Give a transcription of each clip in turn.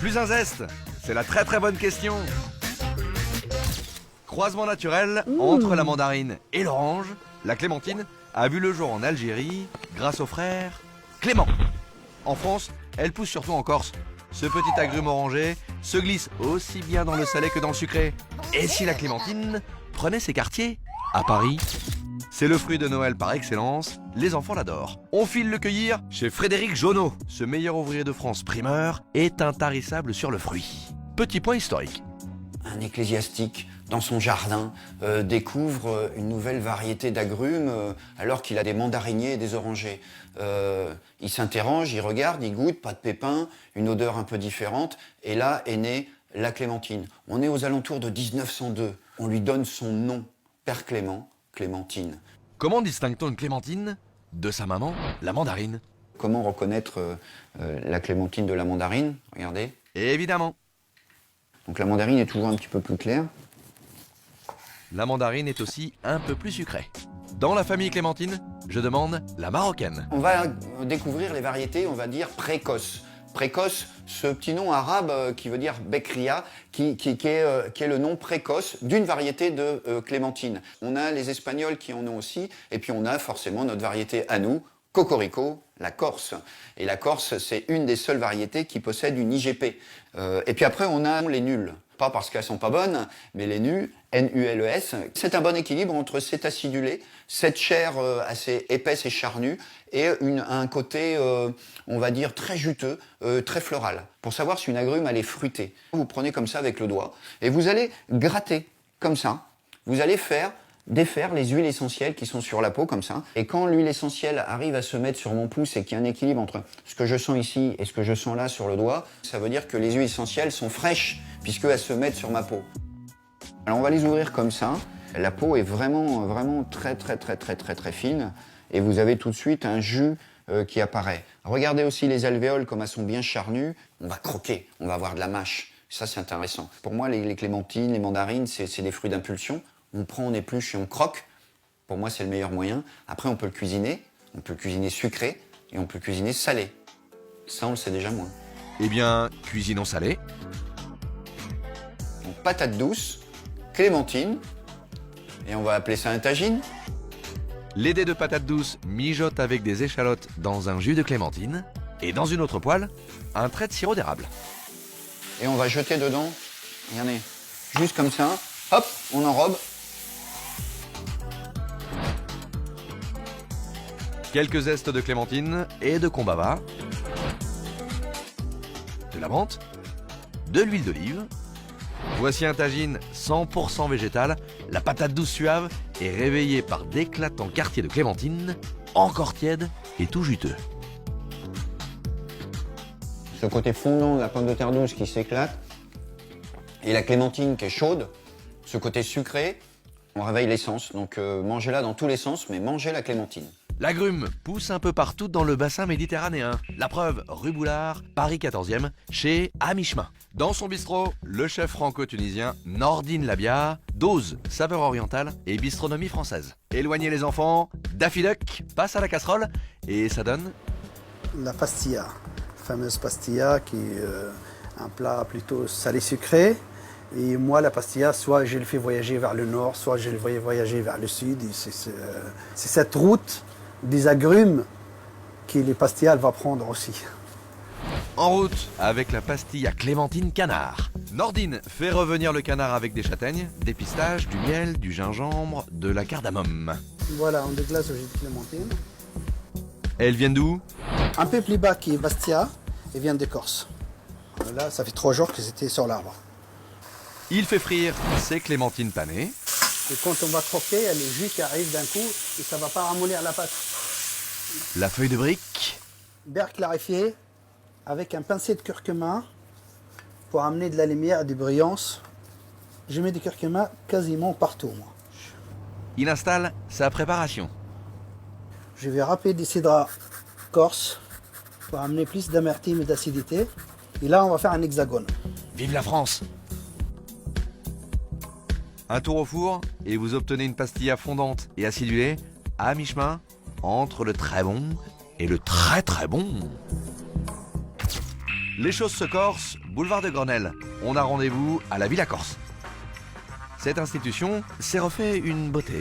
plus un zeste? C'est la très bonne question. Croisement naturel entre la mandarine et l'orange, la clémentine a vu le jour en Algérie grâce au frère Clément. En France, elle pousse surtout en Corse. Ce petit agrume orangé se glisse aussi bien dans le salé que dans le sucré. Et si la clémentine prenait ses quartiers à Paris? C'est le fruit de Noël par excellence, les enfants l'adorent. On file le cueillir chez Frédéric Jonot. Ce meilleur ouvrier de France primeur est intarissable sur le fruit. Petit point historique. Un ecclésiastique, dans son jardin, découvre une nouvelle variété d'agrumes alors qu'il a des mandariniers et des orangers. Il s'interroge, il regarde, il goûte, pas de pépins, une odeur un peu différente, et là est née la clémentine. On est aux alentours de 1902. On lui donne son nom, Père Clément, Clémentine. Comment distingue-t-on une clémentine de sa maman, la mandarine? Comment reconnaître la clémentine de la mandarine? Regardez. Évidemment. Donc la mandarine est toujours un petit peu plus claire. La mandarine est aussi un peu plus sucrée. Dans la famille clémentine, je demande la marocaine. On va découvrir les variétés, on va dire, précoces. Précoce, ce petit nom arabe qui veut dire Bekria, qui est le nom précoce d'une variété de clémentine. On a les Espagnols qui en ont aussi, et puis on a forcément notre variété à nous, Cocorico, la Corse. Et la Corse, c'est une des seules variétés qui possède une IGP. Et puis après, on a les nuls. Pas parce qu'elles sont pas bonnes, mais les nuls, N-U-L-E-S, c'est un bon équilibre entre cet acidulé, cette chair assez épaisse et charnue, et un côté, on va dire, très juteux, très floral. Pour savoir si une agrume, elle est fruitée. Vous prenez comme ça avec le doigt, et vous allez gratter, comme ça. Vous allez défaire les huiles essentielles qui sont sur la peau, comme ça. Et quand l'huile essentielle arrive à se mettre sur mon pouce et qu'il y a un équilibre entre ce que je sens ici et ce que je sens là sur le doigt, ça veut dire que les huiles essentielles sont fraîches, puisqu'elles se mettent sur ma peau. Alors on va les ouvrir comme ça. La peau est vraiment très fine. Et vous avez tout de suite un jus qui apparaît. Regardez aussi les alvéoles, comme elles sont bien charnues. On va croquer, on va avoir de la mâche. Ça, c'est intéressant. Pour moi, les clémentines, les mandarines, c'est des fruits d'impulsion. On prend, on épluche et on croque. Pour moi, c'est le meilleur moyen. Après, on peut le cuisiner. On peut le cuisiner sucré et on peut le cuisiner salé. Ça, on le sait déjà moins. Eh bien, cuisinons salé. Donc, patate douce, clémentine, et on va appeler ça un tagine. Les dés de patates douces mijotent avec des échalotes dans un jus de clémentine. Et dans une autre poêle, un trait de sirop d'érable. Et on va jeter dedans, regardez, juste comme ça. Hop, on enrobe. Quelques zestes de clémentine et de combava, de la menthe, de l'huile d'olive. Voici un tagine 100% végétal. La patate douce suave est réveillée par d'éclatants quartiers de clémentine, encore tiède et tout juteux. Ce côté fondant de la pomme de terre douce qui s'éclate et la clémentine qui est chaude, ce côté sucré, on réveille l'essence. Donc mangez-la dans tous les sens, mais mangez la clémentine. L'agrume pousse un peu partout dans le bassin méditerranéen. La preuve, rue Boulard, Paris 14e, chez À Mi-Chemin. Dans son bistrot, le chef franco-tunisien Nordine Labia dose saveur orientale et bistronomie française. Éloignez les enfants, Daffy Duck passe à la casserole et ça donne la pastilla, la fameuse pastilla qui est un plat plutôt salé-sucré. Et moi, la pastilla, soit je le fais voyager vers le nord, soit je le fais voyager vers le sud. C'est cette route des agrumes que les pastillas va prendre aussi. En route avec la pastille à clémentine canard. Nordine fait revenir le canard avec des châtaignes, des pistaches, du miel, du gingembre, de la cardamome. Voilà, on déglace au jus de clémentine. Elles viennent d'où? Un peu plus bas qui est Bastia, et vient de Corse. Là, ça fait 3 jours que c'était sur l'arbre. Il fait frire ses clémentines panées. Et quand on va croquer, il y a le jus qui arrive d'un coup et ça ne va pas ramollir la pâte. La feuille de brique. Beurre clarifié avec un pincé de curcuma pour amener de la lumière et de brillance. Je mets du curcuma quasiment partout, moi. Il installe sa préparation. Je vais râper des cidres corse pour amener plus d'amertume et d'acidité. Et là, on va faire un hexagone. Vive la France! Un tour au four et vous obtenez une pastilla fondante et acidulée à mi-chemin entre le très bon et le très bon. Les choses se corsent, boulevard de Grenelle. On a rendez-vous à la Villa Corse. Cette institution s'est refait une beauté.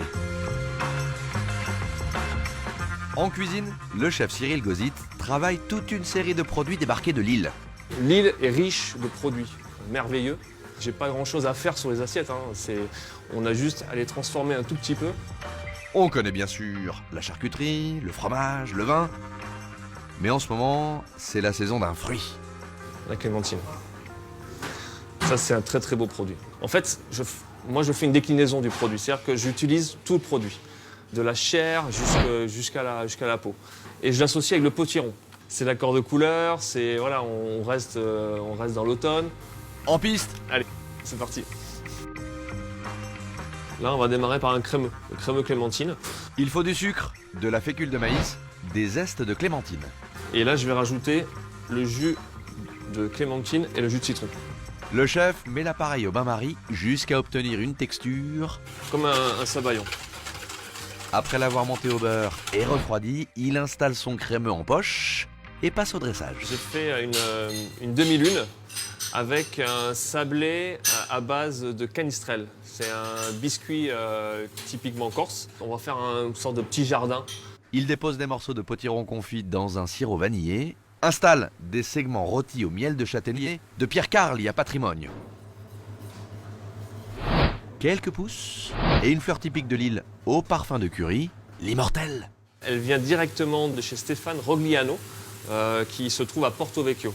En cuisine, le chef Cyril Gozit travaille toute une série de produits débarqués de l'île. L'île est riche de produits merveilleux. J'ai pas grand chose à faire sur les assiettes, hein. On a juste à les transformer un tout petit peu. On connaît bien sûr la charcuterie, le fromage, le vin. Mais en ce moment, c'est la saison d'un fruit. La clémentine. Ça, c'est un très très beau produit. En fait, moi, je fais une déclinaison du produit. C'est-à-dire que j'utilise tout le produit, de la chair jusqu'à la peau. Et je l'associe avec le potiron. C'est l'accord de couleur, voilà, on reste dans l'automne. En piste, Allez, c'est parti. Là, on va démarrer par le crémeux clémentine. il faut du sucre, de la fécule de maïs, des zestes de clémentine. Et là, je vais rajouter le jus de clémentine et le jus de citron. Le chef met l'appareil au bain-marie jusqu'à obtenir une texture. Comme un sabayon. Après l'avoir monté au beurre et refroidi, il installe son crémeux en poche et passe au dressage. J'ai fait une demi-lune avec un sablé à base de canestrelle. C'est un biscuit typiquement corse. On va faire une sorte de petit jardin. Il dépose des morceaux de potiron confit dans un sirop vanillé, installe des segments rôtis au miel de châtaignier de Pierre Carli à Patrimoine. Quelques pousses et une fleur typique de l'île au parfum de curry, l'immortelle. Elle vient directement de chez Stéphane Rogliano, qui se trouve à Porto Vecchio.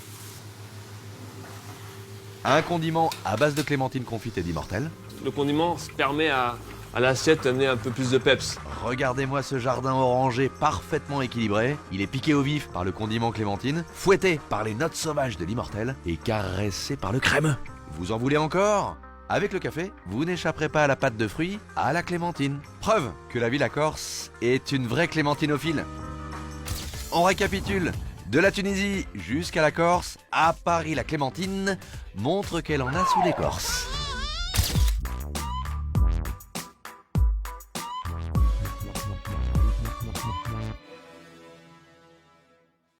Un condiment à base de clémentine confite et d'immortelle. Le condiment permet à l'assiette d'amener un peu plus de peps. Regardez-moi ce jardin orangé parfaitement équilibré. Il est piqué au vif par le condiment clémentine, fouetté par les notes sauvages de l'immortelle et caressé par le crémeux. Vous en voulez encore ? Avec le café, vous n'échapperez pas à la pâte de fruits à la clémentine. Preuve que la Villa Corse est une vraie clémentinophile. On récapitule. De la Tunisie jusqu'à la Corse, à Paris la clémentine montre qu'elle en a sous l'écorce.